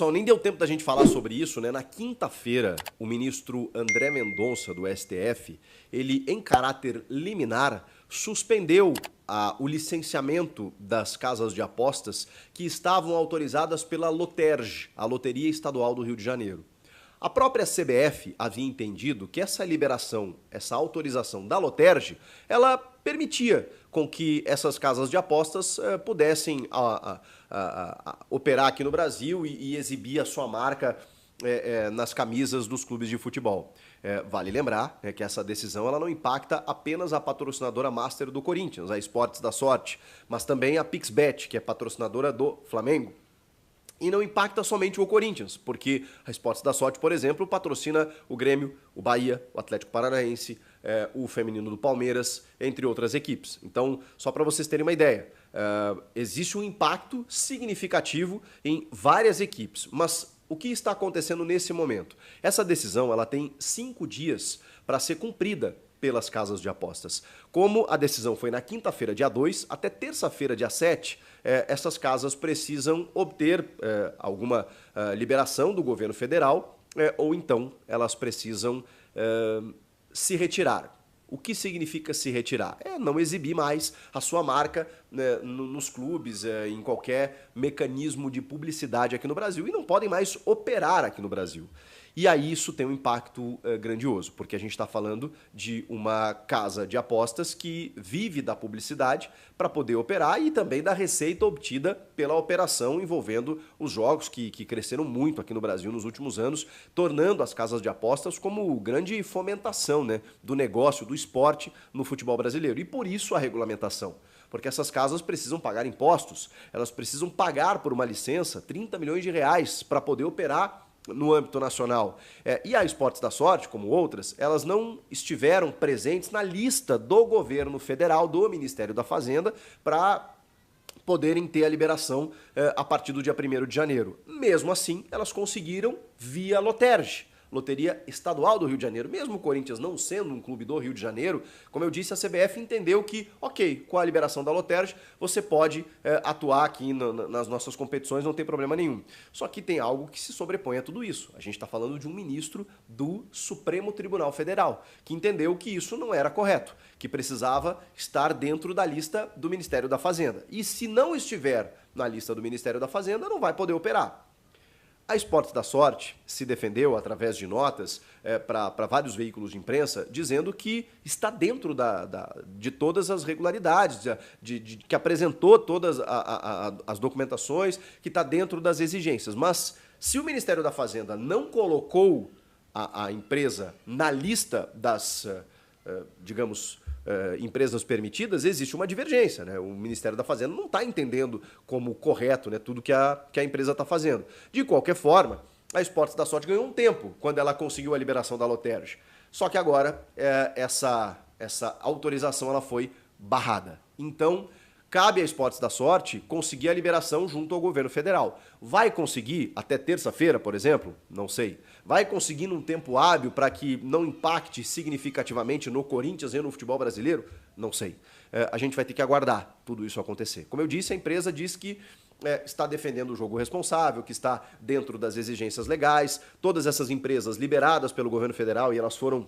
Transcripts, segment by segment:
Só nem deu tempo da gente falar sobre isso, né? Na quinta-feira, o ministro André Mendonça, do STF, ele, em caráter liminar, suspendeu o licenciamento das casas de apostas que estavam autorizadas pela Loterj, a Loteria Estadual do Rio de Janeiro. A própria CBF havia entendido que essa liberação, essa autorização da Loterj, ela permitia com que essas casas de apostas pudessem operar aqui no Brasil e exibir a sua marca nas camisas dos clubes de futebol. Vale lembrar que essa decisão ela não impacta apenas a patrocinadora master do Corinthians, a Esportes da Sorte, mas também a Pixbet, que é patrocinadora do Flamengo. E não impacta somente o Corinthians, porque a Esportes da Sorte, por exemplo, patrocina o Grêmio, o Bahia, o Atlético Paranaense, o feminino do Palmeiras, entre outras equipes. Então, só para vocês terem uma ideia, existe um impacto significativo em várias equipes, mas o que está acontecendo nesse momento? Essa decisão ela tem 5 dias para ser cumprida pelas casas de apostas. Como a decisão foi na quinta-feira, dia 2, até terça-feira, dia 7, essas casas precisam obter alguma liberação do governo federal ou então elas precisam se retirar. O que significa se retirar? É não exibir mais a sua marca nos clubes, em qualquer mecanismo de publicidade aqui no Brasil e não podem mais operar aqui no Brasil. E aí isso tem um impacto grandioso, porque a gente está falando de uma casa de apostas que vive da publicidade para poder operar e também da receita obtida pela operação envolvendo os jogos que cresceram muito aqui no Brasil nos últimos anos, tornando as casas de apostas como grande fomentação, né, do negócio, do esporte no futebol brasileiro. E por isso a regulamentação. Porque essas casas precisam pagar impostos, elas precisam pagar por uma licença 30 milhões de reais para poder operar no âmbito nacional. E a Esportes da Sorte, como outras, elas não estiveram presentes na lista do governo federal, do Ministério da Fazenda, para poderem ter a liberação a partir do dia 1º de janeiro. Mesmo assim, elas conseguiram via Loterj, Loteria Estadual do Rio de Janeiro. Mesmo o Corinthians não sendo um clube do Rio de Janeiro, como eu disse, a CBF entendeu que, ok, com a liberação da Loterj, você pode atuar aqui nas nossas competições, não tem problema nenhum. Só que tem algo que se sobrepõe a tudo isso. A gente está falando de um ministro do Supremo Tribunal Federal, que entendeu que isso não era correto, que precisava estar dentro da lista do Ministério da Fazenda. E se não estiver na lista do Ministério da Fazenda, não vai poder operar. A Esportes da Sorte se defendeu através de notas para vários veículos de imprensa, dizendo que está dentro de todas as regularidades, que apresentou todas as documentações, que está dentro das exigências. Mas se o Ministério da Fazenda não colocou a empresa na lista das, digamos, empresas permitidas, existe uma divergência, né? O Ministério da Fazenda não está entendendo como correto, né, tudo que a empresa está fazendo. De qualquer forma, a Esportes da Sorte ganhou um tempo quando ela conseguiu a liberação da Loterj. Só que agora essa autorização ela foi barrada. Então, cabe à Esportes da Sorte conseguir a liberação junto ao governo federal. Vai conseguir até terça-feira, por exemplo? Não sei. Vai conseguir num tempo hábil para que não impacte significativamente no Corinthians e no futebol brasileiro? Não sei. A gente vai ter que aguardar tudo isso acontecer. Como eu disse, a empresa diz que está defendendo o jogo responsável, que está dentro das exigências legais. Todas essas empresas liberadas pelo governo federal e elas foram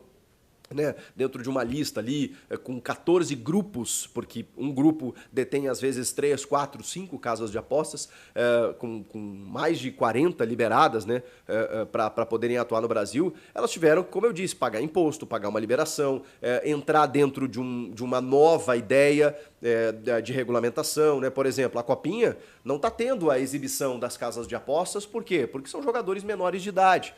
dentro de uma lista ali com 14 grupos, porque um grupo detém às vezes 3, 4, 5 casas de apostas, com mais de 40 liberadas, né, para poderem atuar no Brasil, elas tiveram, como eu disse, pagar imposto, pagar uma liberação, entrar dentro de uma nova ideia de regulamentação, né? Por exemplo, a Copinha não está tendo a exibição das casas de apostas, por quê? Porque são jogadores menores de idade.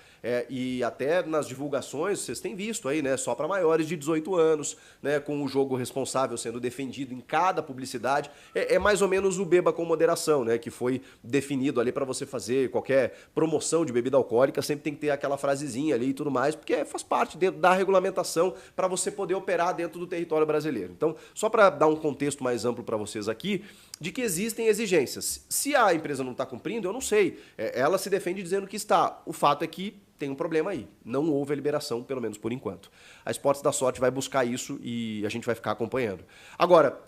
E até nas divulgações, vocês têm visto aí, né? Só para maiores de 18 anos, né? Com o jogo responsável sendo defendido em cada publicidade. É mais ou menos o beba com moderação, né? Que foi definido ali para você fazer qualquer promoção de bebida alcoólica, sempre tem que ter aquela frasezinha ali e tudo mais, porque faz parte dentro da regulamentação para você poder operar dentro do território brasileiro. Então, só para dar um contexto mais amplo para vocês aqui, de que existem exigências. Se a empresa não está cumprindo, eu não sei. Ela se defende dizendo que está. O fato é que tem um problema aí. Não houve a liberação, pelo menos por enquanto. A Esportes da Sorte vai buscar isso e a gente vai ficar acompanhando. Agora,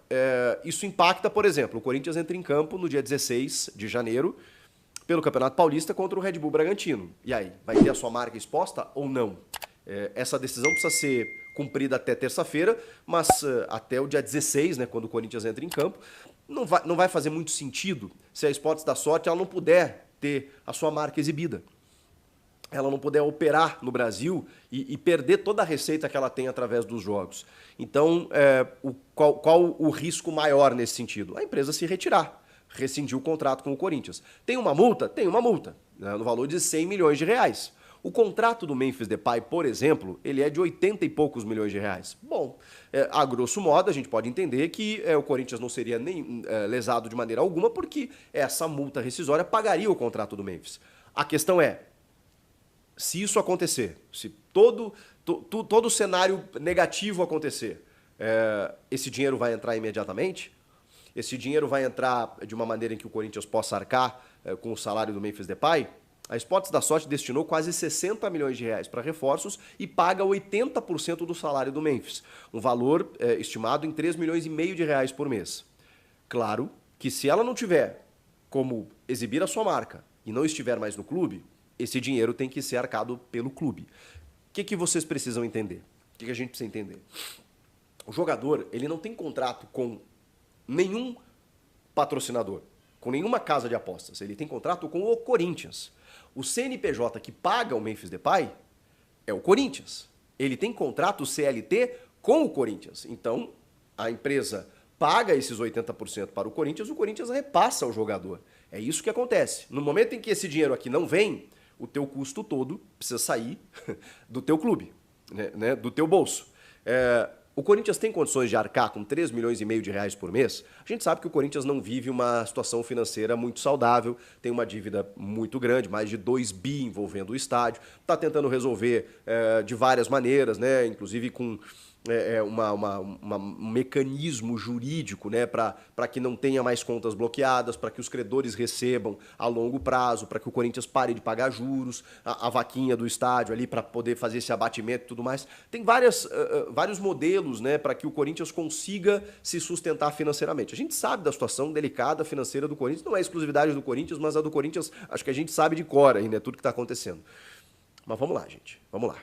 isso impacta, por exemplo, o Corinthians entra em campo no dia 16 de janeiro pelo Campeonato Paulista contra o Red Bull Bragantino. E aí, vai ter a sua marca exposta ou não? Essa decisão precisa ser cumprida até terça-feira, mas até o dia 16, né, quando o Corinthians entra em campo, não vai fazer muito sentido se a Esportes da Sorte ela não puder ter a sua marca exibida. Ela não puder operar no Brasil e perder toda a receita que ela tem através dos jogos. Então, qual o risco maior nesse sentido? A empresa se retirar, rescindir o contrato com o Corinthians. Tem uma multa? Tem uma multa, né, no valor de 100 milhões de reais. O contrato do Memphis Depay, por exemplo, ele é de 80 e poucos milhões de reais. Bom, a grosso modo, a gente pode entender que o Corinthians não seria nem lesado de maneira alguma, porque essa multa rescisória pagaria o contrato do Memphis. A questão é, se isso acontecer, se todo o cenário negativo acontecer, esse dinheiro vai entrar imediatamente? Esse dinheiro vai entrar de uma maneira em que o Corinthians possa arcar com o salário do Memphis Depay? A Esportes da Sorte destinou quase 60 milhões de reais para reforços e paga 80% do salário do Memphis, um valor estimado em 3 milhões e meio de reais por mês. Claro que se ela não tiver como exibir a sua marca e não estiver mais no clube, esse dinheiro tem que ser arcado pelo clube. O que vocês precisam entender? O que a gente precisa entender? O jogador, ele não tem contrato com nenhum patrocinador, com nenhuma casa de apostas. Ele tem contrato com o Corinthians. O CNPJ que paga o Memphis Depay é o Corinthians. Ele tem contrato CLT com o Corinthians. Então, a empresa paga esses 80% para o Corinthians repassa ao jogador. É isso que acontece. No momento em que esse dinheiro aqui não vem, o teu custo todo precisa sair do teu clube, né, do teu bolso. O Corinthians tem condições de arcar com 3 milhões e meio de reais por mês? A gente sabe que o Corinthians não vive uma situação financeira muito saudável, tem uma dívida muito grande, mais de 2 bi envolvendo o estádio, está tentando resolver de várias maneiras, né, inclusive com um mecanismo jurídico, né, para que não tenha mais contas bloqueadas, para que os credores recebam a longo prazo, para que o Corinthians pare de pagar juros, a vaquinha do estádio ali para poder fazer esse abatimento e tudo mais. Tem vários modelos, né, para que o Corinthians consiga se sustentar financeiramente. A gente sabe da situação delicada financeira do Corinthians, não é exclusividade do Corinthians, mas a do Corinthians acho que a gente sabe de cor ainda, tudo que está acontecendo. Mas vamos lá, gente, vamos lá.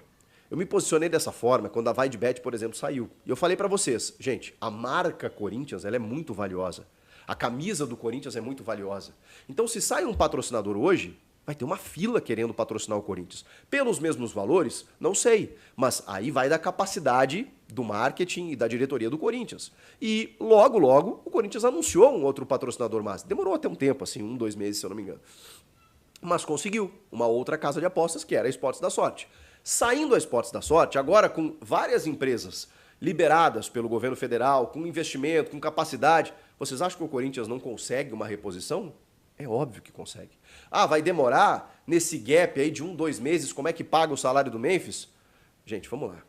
Eu me posicionei dessa forma quando a VideBet, por exemplo, saiu. E eu falei para vocês, gente, a marca Corinthians ela é muito valiosa. A camisa do Corinthians é muito valiosa. Então, se sai um patrocinador hoje, vai ter uma fila querendo patrocinar o Corinthians. Pelos mesmos valores? Não sei. Mas aí vai da capacidade do marketing e da diretoria do Corinthians. E logo, logo, o Corinthians anunciou um outro patrocinador mais. Demorou até um tempo, assim, 1, 2 meses, se eu não me engano. Mas conseguiu uma outra casa de apostas, que era a Esportes da Sorte. Saindo a Esportes da Sorte, agora com várias empresas liberadas pelo governo federal, com investimento, com capacidade, vocês acham que o Corinthians não consegue uma reposição? É óbvio que consegue. Ah, vai demorar nesse gap aí de 1, 2 meses, como é que paga o salário do Memphis? Gente, vamos lá.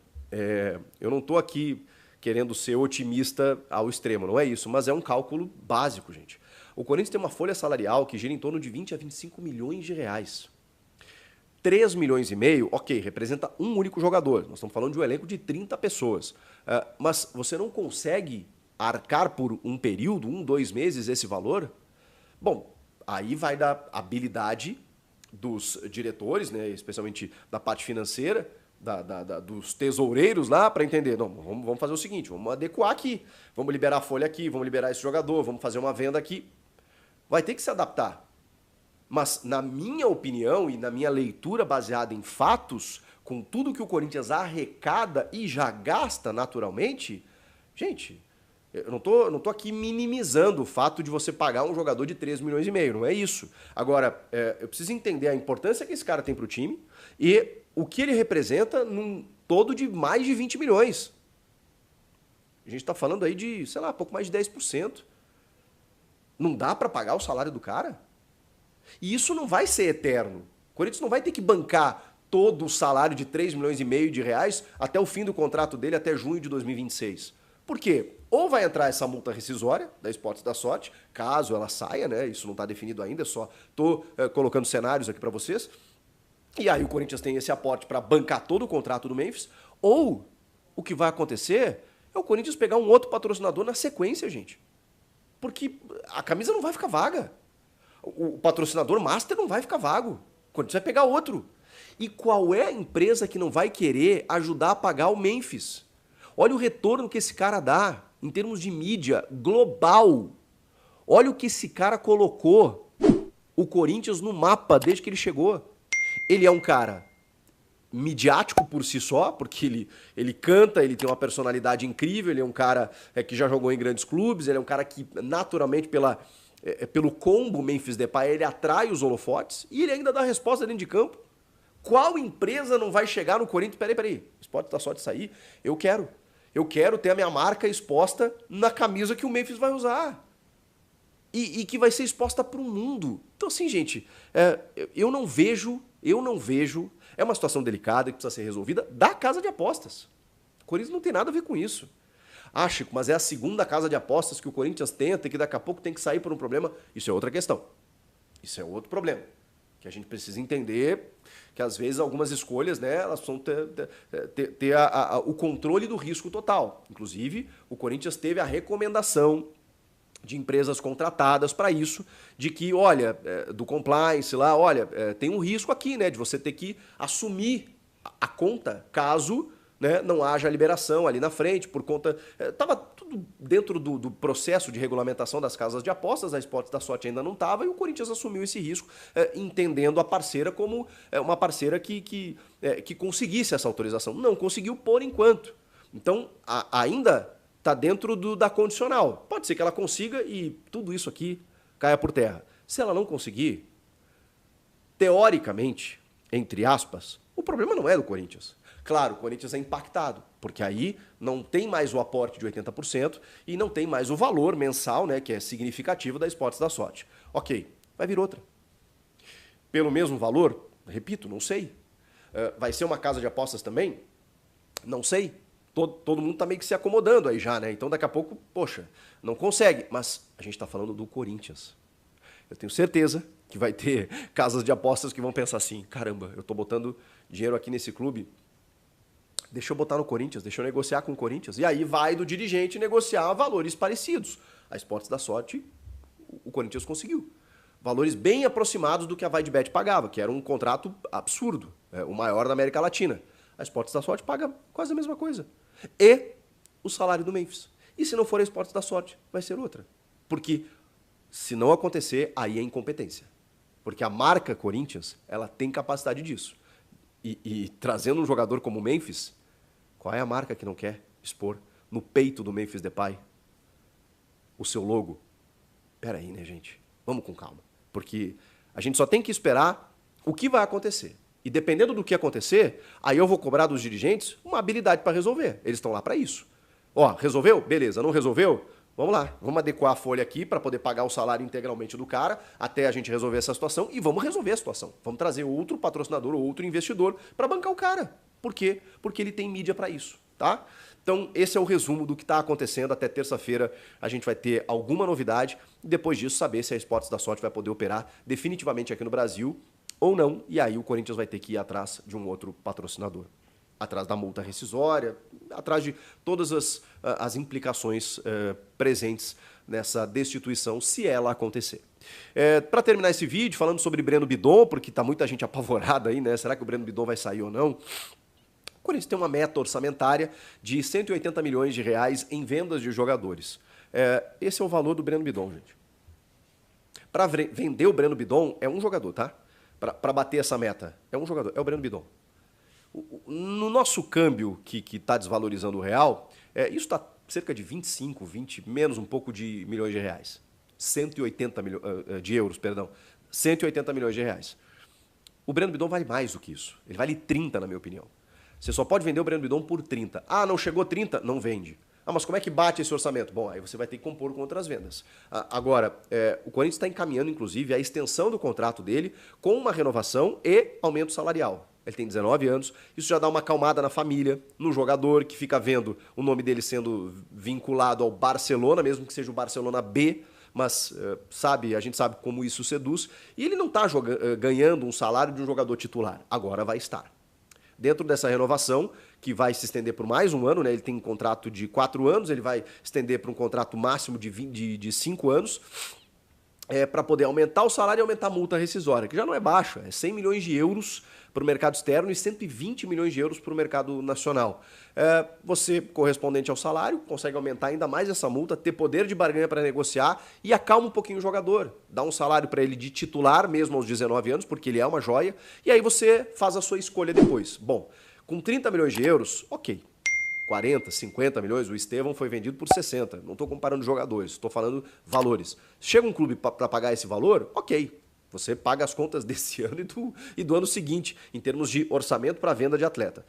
Eu não estou aqui querendo ser otimista ao extremo, não é isso, mas é um cálculo básico, gente. O Corinthians tem uma folha salarial que gira em torno de 20 a 25 milhões de reais. 3 milhões e meio, ok, representa um único jogador. Nós estamos falando de um elenco de 30 pessoas. Mas você não consegue arcar por um período, 1, 2 meses, esse valor? Bom, aí vai da habilidade dos diretores, né, especialmente da parte financeira, dos tesoureiros lá, para entender. Não, vamos fazer o seguinte, vamos adequar aqui, vamos liberar a folha aqui, vamos liberar esse jogador, vamos fazer uma venda aqui. Vai ter que se adaptar. Mas, na minha opinião e na minha leitura baseada em fatos, com tudo que o Corinthians arrecada e já gasta naturalmente, gente, eu não tô aqui minimizando o fato de você pagar um jogador de 3 milhões e meio, não é isso. Agora, eu preciso entender a importância que esse cara tem para o time e o que ele representa num todo de mais de 20 milhões. A gente está falando aí de, sei lá, pouco mais de 10%. Não dá para pagar o salário do cara? E isso não vai ser eterno. O Corinthians não vai ter que bancar todo o salário de 3 milhões e meio de reais até o fim do contrato dele, até junho de 2026. Por quê? Ou vai entrar essa multa rescisória da Esportes da Sorte, caso ela saia, né? Isso não está definido ainda, só estou colocando cenários aqui para vocês. E aí o Corinthians tem esse aporte para bancar todo o contrato do Memphis. Ou o que vai acontecer é o Corinthians pegar um outro patrocinador na sequência, gente. Porque a camisa não vai ficar vaga. O patrocinador master não vai ficar vago. O Corinthians vai pegar outro. E qual é a empresa que não vai querer ajudar a pagar o Memphis? Olha o retorno que esse cara dá em termos de mídia global. Olha o que esse cara colocou o Corinthians no mapa desde que ele chegou. Ele é um cara midiático por si só, porque ele canta, ele tem uma personalidade incrível, ele é um cara que já jogou em grandes clubes, ele é um cara que naturalmente pelo combo Memphis Depay ele atrai os holofotes e ele ainda dá resposta dentro de campo. Qual empresa não vai chegar no Corinthians? Peraí, Esporte da Sorte sair? Eu quero ter a minha marca exposta na camisa que o Memphis vai usar. E que vai ser exposta para o mundo. Então assim, gente, eu não vejo... É uma situação delicada que precisa ser resolvida da casa de apostas. O Corinthians não tem nada a ver com isso. Ah, Chico, mas é a segunda casa de apostas que o Corinthians tenta e que daqui a pouco tem que sair por um problema. Isso é outra questão. Isso é outro problema. Que a gente precisa entender que às vezes algumas escolhas, né, elas precisam ter o controle do risco total. Inclusive, o Corinthians teve a recomendação de empresas contratadas para isso, de que, olha, do compliance lá, olha, tem um risco aqui, né, de você ter que assumir a conta caso, né, não haja liberação ali na frente, por conta... Estava tudo dentro do processo de regulamentação das casas de apostas, a Esportes da Sorte ainda não estava, e o Corinthians assumiu esse risco, entendendo a parceira como uma parceira que conseguisse essa autorização. Não conseguiu por enquanto. Então, ainda está dentro da condicional. Pode ser que ela consiga e tudo isso aqui caia por terra. Se ela não conseguir, teoricamente, entre aspas, o problema não é do Corinthians. Claro, o Corinthians é impactado, porque aí não tem mais o aporte de 80% e não tem mais o valor mensal, né, que é significativo da Esportes da Sorte. Ok, vai vir outra. Pelo mesmo valor? Repito, não sei. Vai ser uma casa de apostas também? Não sei. Todo mundo está meio que se acomodando aí já, né? Então daqui a pouco, poxa, não consegue. Mas a gente está falando do Corinthians. Eu tenho certeza que vai ter casas de apostas que vão pensar assim, caramba, eu estou botando dinheiro aqui nesse clube, deixa eu botar no Corinthians, deixa eu negociar com o Corinthians. E aí vai do dirigente negociar valores parecidos. A Esportes da Sorte, o Corinthians conseguiu. Valores bem aproximados do que a Vaidbet pagava, que era um contrato absurdo, o maior da América Latina. A Esportes da Sorte paga quase a mesma coisa. E o salário do Memphis. E se não for a Esportes da Sorte, vai ser outra. Porque se não acontecer, aí é incompetência. Porque a marca Corinthians, ela tem capacidade disso. E trazendo um jogador como o Memphis, qual é a marca que não quer expor no peito do Memphis Depay o seu logo? Pera aí, né, gente? Vamos com calma. Porque a gente só tem que esperar o que vai acontecer. E dependendo do que acontecer, aí eu vou cobrar dos dirigentes uma habilidade para resolver. Eles estão lá para isso. Ó, resolveu? Beleza. Não resolveu? Vamos lá. Vamos adequar a folha aqui para poder pagar o salário integralmente do cara até a gente resolver essa situação e vamos resolver a situação. Vamos trazer outro patrocinador ou outro investidor para bancar o cara. Por quê? Porque ele tem mídia para isso, tá? Então, esse é o resumo do que está acontecendo. Até terça-feira a gente vai ter alguma novidade e depois disso saber se a Esportes da Sorte vai poder operar definitivamente aqui no Brasil ou não, e aí o Corinthians vai ter que ir atrás de um outro patrocinador. Atrás da multa rescisória, atrás de todas as implicações presentes nessa destituição, se ela acontecer. Para terminar esse vídeo, falando sobre Breno Bidon, porque está muita gente apavorada aí, né? Será que o Breno Bidon vai sair ou não? O Corinthians tem uma meta orçamentária de 180 milhões de reais em vendas de jogadores. Esse é o valor do Breno Bidon, gente. Para vender o Breno Bidon, é um jogador, tá? Para bater essa meta. É um jogador, é o Breno Bidon. No nosso câmbio, que está desvalorizando o real, isso está cerca de 25, 20, menos um pouco de milhões de reais. 180 de euros, perdão. 180 milhões de reais. O Breno Bidon vale mais do que isso. Ele vale 30, na minha opinião. Você só pode vender o Breno Bidon por 30. Ah, não chegou 30? Não vende. Ah, mas como é que bate esse orçamento? Bom, aí você vai ter que compor com outras vendas. Agora, o Corinthians está encaminhando, inclusive, a extensão do contrato dele com uma renovação e aumento salarial. Ele tem 19 anos, isso já dá uma acalmada na família, no jogador que fica vendo o nome dele sendo vinculado ao Barcelona, mesmo que seja o Barcelona B, mas a gente sabe como isso seduz. E ele não está ganhando um salário de um jogador titular, agora vai estar. Dentro dessa renovação, que vai se estender por mais um ano, né? Ele tem um contrato de 4 anos, ele vai estender para um contrato máximo de 5 anos. para poder aumentar o salário e aumentar a multa rescisória, que já não é baixa, é 100 milhões de euros para o mercado externo e 120 milhões de euros para o mercado nacional. Você, correspondente ao salário, consegue aumentar ainda mais essa multa, ter poder de barganha para negociar e acalma um pouquinho o jogador. Dá um salário para ele de titular mesmo aos 19 anos, porque ele é uma joia, e aí você faz a sua escolha depois. Bom, com 30 milhões de euros, ok. 40, 50 milhões, o Estevão foi vendido por 60. Não estou comparando jogadores, estou falando valores. Chega um clube para pagar esse valor, ok. Você paga as contas desse ano e do ano seguinte, em termos de orçamento para venda de atleta.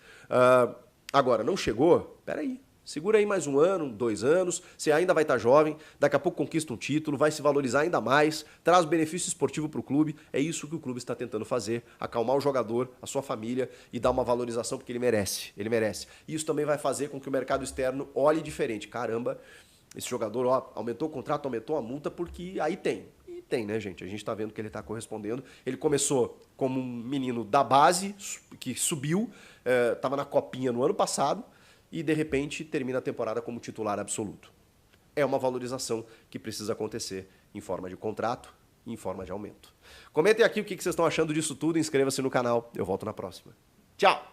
Agora, não chegou? Peraí. Segura aí mais 1 ano, 2 anos, você ainda vai estar jovem, daqui a pouco conquista um título, vai se valorizar ainda mais, traz benefício esportivo para o clube. É isso que o clube está tentando fazer, acalmar o jogador, a sua família e dar uma valorização porque ele merece. Ele merece. E isso também vai fazer com que o mercado externo olhe diferente. Caramba, esse jogador aumentou o contrato, aumentou a multa porque aí tem. E tem, né, gente? A gente está vendo que ele está correspondendo. Ele começou como um menino da base, que subiu, estava na copinha no ano passado, e de repente termina a temporada como titular absoluto. É uma valorização que precisa acontecer em forma de contrato e em forma de aumento. Comentem aqui o que vocês estão achando disso tudo, inscreva-se no canal, eu volto na próxima. Tchau!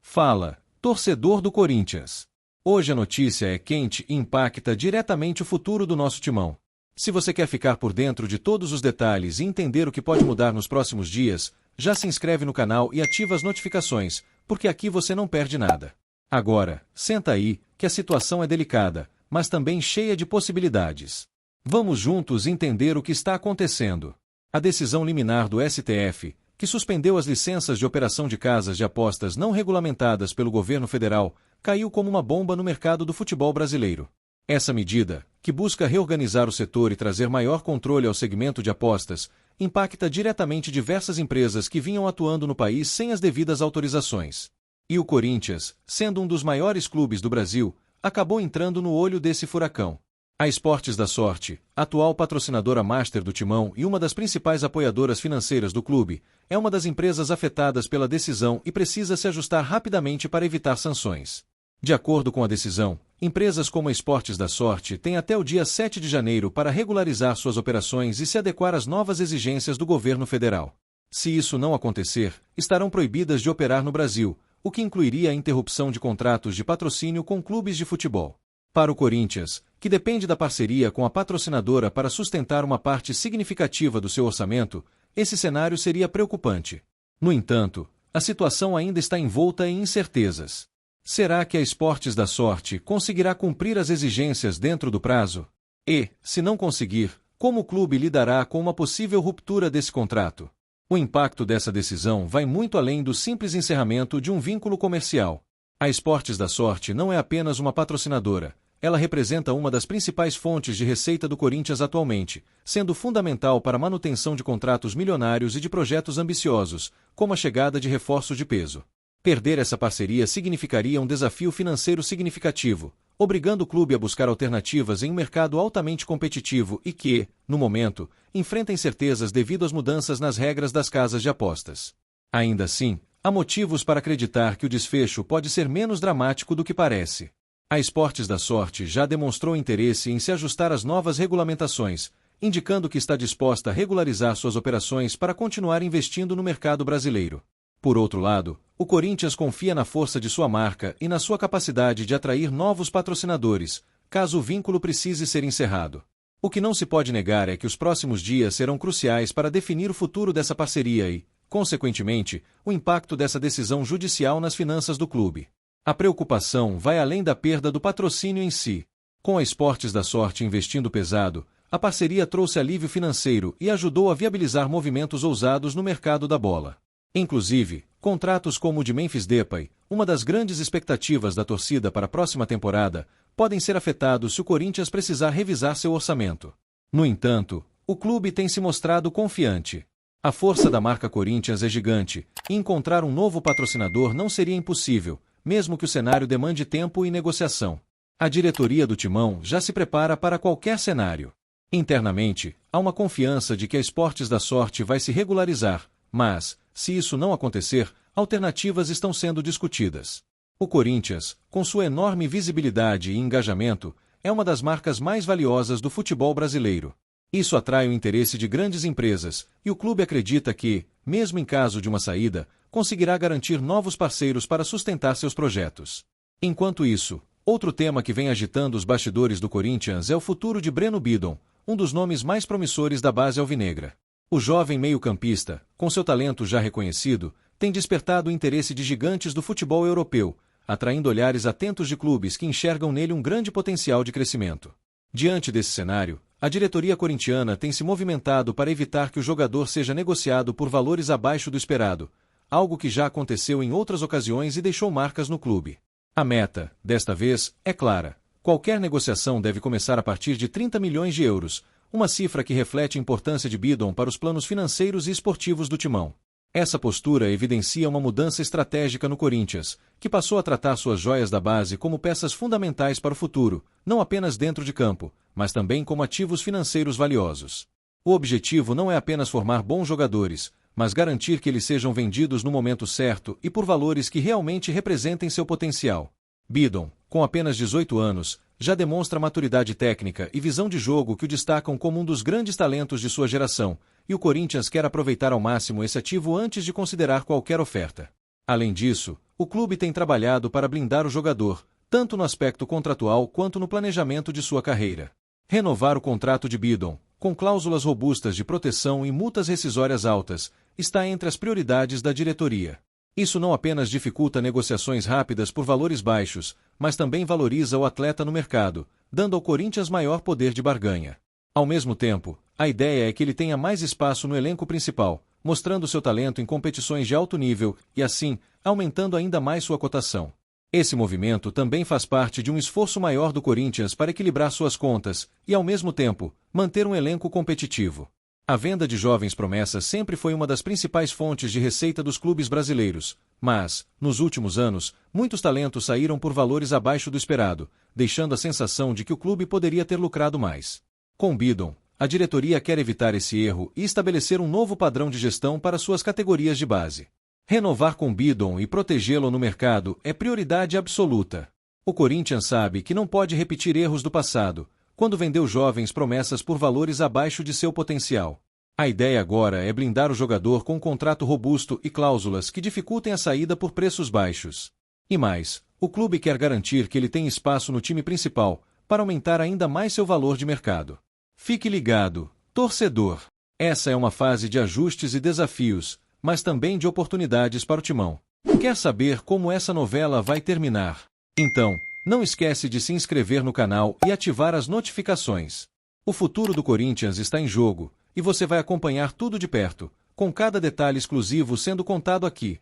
Fala, torcedor do Corinthians. Hoje a notícia é quente e impacta diretamente o futuro do nosso timão. Se você quer ficar por dentro de todos os detalhes e entender o que pode mudar nos próximos dias, já se inscreve no canal e ativa as notificações, porque aqui você não perde nada. Agora, senta aí, que a situação é delicada, mas também cheia de possibilidades. Vamos juntos entender o que está acontecendo. A decisão liminar do STF, que suspendeu as licenças de operação de casas de apostas não regulamentadas pelo governo federal, caiu como uma bomba no mercado do futebol brasileiro. Essa medida, que busca reorganizar o setor e trazer maior controle ao segmento de apostas, impacta diretamente diversas empresas que vinham atuando no país sem as devidas autorizações. E o Corinthians, sendo um dos maiores clubes do Brasil, acabou entrando no olho desse furacão. A Esportes da Sorte, atual patrocinadora master do Timão e uma das principais apoiadoras financeiras do clube, é uma das empresas afetadas pela decisão e precisa se ajustar rapidamente para evitar sanções. De acordo com a decisão, empresas como a Esportes da Sorte têm até o dia 7 de janeiro para regularizar suas operações e se adequar às novas exigências do governo federal. Se isso não acontecer, estarão proibidas de operar no Brasil, o que incluiria a interrupção de contratos de patrocínio com clubes de futebol. Para o Corinthians, que depende da parceria com a patrocinadora para sustentar uma parte significativa do seu orçamento, esse cenário seria preocupante. No entanto, a situação ainda está envolta em incertezas. Será que a Esportes da Sorte conseguirá cumprir as exigências dentro do prazo? E, se não conseguir, como o clube lidará com uma possível ruptura desse contrato? O impacto dessa decisão vai muito além do simples encerramento de um vínculo comercial. A Esportes da Sorte não é apenas uma patrocinadora, ela representa uma das principais fontes de receita do Corinthians atualmente, sendo fundamental para a manutenção de contratos milionários e de projetos ambiciosos, como a chegada de reforços de peso. Perder essa parceria significaria um desafio financeiro significativo, obrigando o clube a buscar alternativas em um mercado altamente competitivo e que, no momento, enfrenta incertezas devido às mudanças nas regras das casas de apostas. Ainda assim, há motivos para acreditar que o desfecho pode ser menos dramático do que parece. A Esportes da Sorte já demonstrou interesse em se ajustar às novas regulamentações, indicando que está disposta a regularizar suas operações para continuar investindo no mercado brasileiro. Por outro lado, o Corinthians confia na força de sua marca e na sua capacidade de atrair novos patrocinadores, caso o vínculo precise ser encerrado. O que não se pode negar é que os próximos dias serão cruciais para definir o futuro dessa parceria e, consequentemente, o impacto dessa decisão judicial nas finanças do clube. A preocupação vai além da perda do patrocínio em si. Com a Esportes da Sorte investindo pesado, a parceria trouxe alívio financeiro e ajudou a viabilizar movimentos ousados no mercado da bola. Inclusive, contratos como o de Memphis Depay, uma das grandes expectativas da torcida para a próxima temporada, podem ser afetados se o Corinthians precisar revisar seu orçamento. No entanto, o clube tem se mostrado confiante. A força da marca Corinthians é gigante, e encontrar um novo patrocinador não seria impossível, mesmo que o cenário demande tempo e negociação. A diretoria do Timão já se prepara para qualquer cenário. Internamente, há uma confiança de que a Esportes da Sorte vai se regularizar, mas, se isso não acontecer, alternativas estão sendo discutidas. O Corinthians, com sua enorme visibilidade e engajamento, é uma das marcas mais valiosas do futebol brasileiro. Isso atrai o interesse de grandes empresas, e o clube acredita que, mesmo em caso de uma saída, conseguirá garantir novos parceiros para sustentar seus projetos. Enquanto isso, outro tema que vem agitando os bastidores do Corinthians é o futuro de Breno Bidon, um dos nomes mais promissores da base alvinegra. O jovem meio-campista, com seu talento já reconhecido, tem despertado o interesse de gigantes do futebol europeu, atraindo olhares atentos de clubes que enxergam nele um grande potencial de crescimento. Diante desse cenário, a diretoria corintiana tem se movimentado para evitar que o jogador seja negociado por valores abaixo do esperado, algo que já aconteceu em outras ocasiões e deixou marcas no clube. A meta, desta vez, é clara. Qualquer negociação deve começar a partir de 30 milhões de euros, uma cifra que reflete a importância de Bidon para os planos financeiros e esportivos do timão. Essa postura evidencia uma mudança estratégica no Corinthians, que passou a tratar suas joias da base como peças fundamentais para o futuro, não apenas dentro de campo, mas também como ativos financeiros valiosos. O objetivo não é apenas formar bons jogadores, mas garantir que eles sejam vendidos no momento certo e por valores que realmente representem seu potencial. Bidon, com apenas 18 anos, já demonstra maturidade técnica e visão de jogo que o destacam como um dos grandes talentos de sua geração, e o Corinthians quer aproveitar ao máximo esse ativo antes de considerar qualquer oferta. Além disso, o clube tem trabalhado para blindar o jogador, tanto no aspecto contratual quanto no planejamento de sua carreira. Renovar o contrato de Bidon, com cláusulas robustas de proteção e multas rescisórias altas, está entre as prioridades da diretoria. Isso não apenas dificulta negociações rápidas por valores baixos, mas também valoriza o atleta no mercado, dando ao Corinthians maior poder de barganha. Ao mesmo tempo, a ideia é que ele tenha mais espaço no elenco principal, mostrando seu talento em competições de alto nível e, assim, aumentando ainda mais sua cotação. Esse movimento também faz parte de um esforço maior do Corinthians para equilibrar suas contas e, ao mesmo tempo, manter um elenco competitivo. A venda de jovens promessas sempre foi uma das principais fontes de receita dos clubes brasileiros, mas, nos últimos anos, muitos talentos saíram por valores abaixo do esperado, deixando a sensação de que o clube poderia ter lucrado mais. Com Bidon, a diretoria quer evitar esse erro e estabelecer um novo padrão de gestão para suas categorias de base. Renovar com Bidon e protegê-lo no mercado é prioridade absoluta. O Corinthians sabe que não pode repetir erros do passado, quando vendeu jovens promessas por valores abaixo de seu potencial. A ideia agora é blindar o jogador com um contrato robusto e cláusulas que dificultem a saída por preços baixos. E mais, o clube quer garantir que ele tem espaço no time principal, para aumentar ainda mais seu valor de mercado. Fique ligado, torcedor. Essa é uma fase de ajustes e desafios, mas também de oportunidades para o timão. Quer saber como essa novela vai terminar? Então, não esquece de se inscrever no canal e ativar as notificações. O futuro do Corinthians está em jogo, e você vai acompanhar tudo de perto, com cada detalhe exclusivo sendo contado aqui.